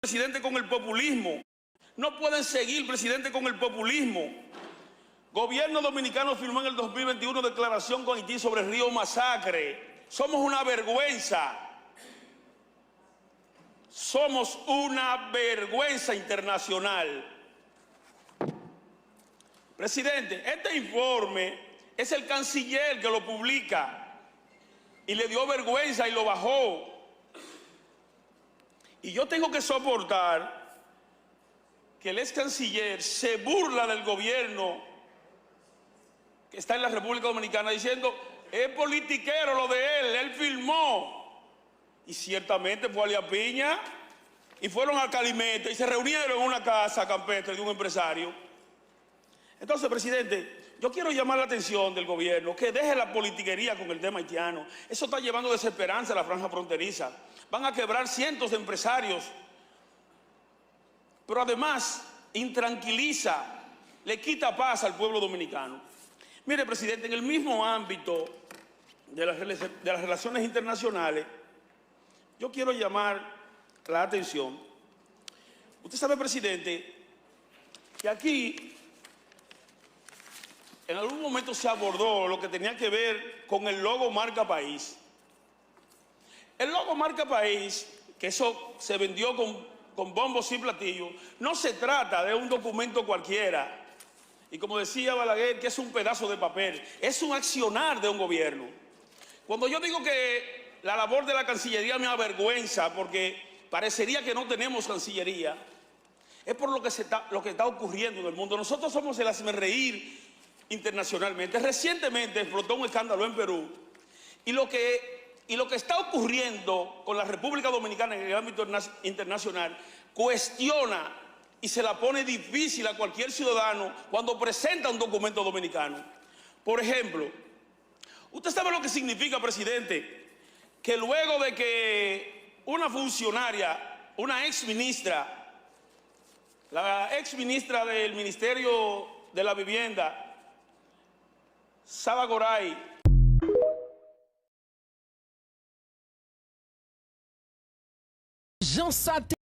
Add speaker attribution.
Speaker 1: presidente, con el populismo. No pueden seguir, presidente, con el populismo. Gobierno dominicano firmó en el 2021 declaración con Haití sobre el río Masacre. Somos una vergüenza. Somos una vergüenza internacional. Presidente, este informe es el canciller que lo publica y le dio vergüenza y lo bajó. Y yo tengo que soportar que el ex canciller se burla del gobierno que está en la República Dominicana diciendo, es politiquero lo de él firmó. Y ciertamente fue a Elías Piña y fueron a Calimete y se reunieron en una casa campestre de un empresario. Entonces, presidente, yo quiero llamar la atención del gobierno que deje la politiquería con el tema haitiano. Eso está llevando desesperanza a la franja fronteriza. Van a quebrar cientos de empresarios. Pero además, intranquiliza, le quita paz al pueblo dominicano. Mire, presidente, en el mismo ámbito de las relaciones internacionales, yo quiero llamar la atención. Usted sabe, presidente, que aquí en algún momento se abordó lo que tenía que ver con el logo marca país. El logo marca país, que eso se vendió con bombos y platillos, no se trata de un documento cualquiera. Y como decía Balaguer, que es un pedazo de papel, es un accionar de un gobierno. Cuando yo digo que la labor de la Cancillería me avergüenza porque parecería que no tenemos Cancillería, es por lo que está ocurriendo en el mundo. Nosotros somos el hazmerreír internacionalmente. Recientemente explotó un escándalo en Perú y lo que está ocurriendo con la República Dominicana en el ámbito internacional cuestiona y se la pone difícil a cualquier ciudadano cuando presenta un documento dominicano. Por ejemplo, ¿usted sabe lo que significa, presidente, que luego de que una funcionaria, una exministra, la exministra del Ministerio de la Vivienda, Saba Goray,
Speaker 2: Jean Sate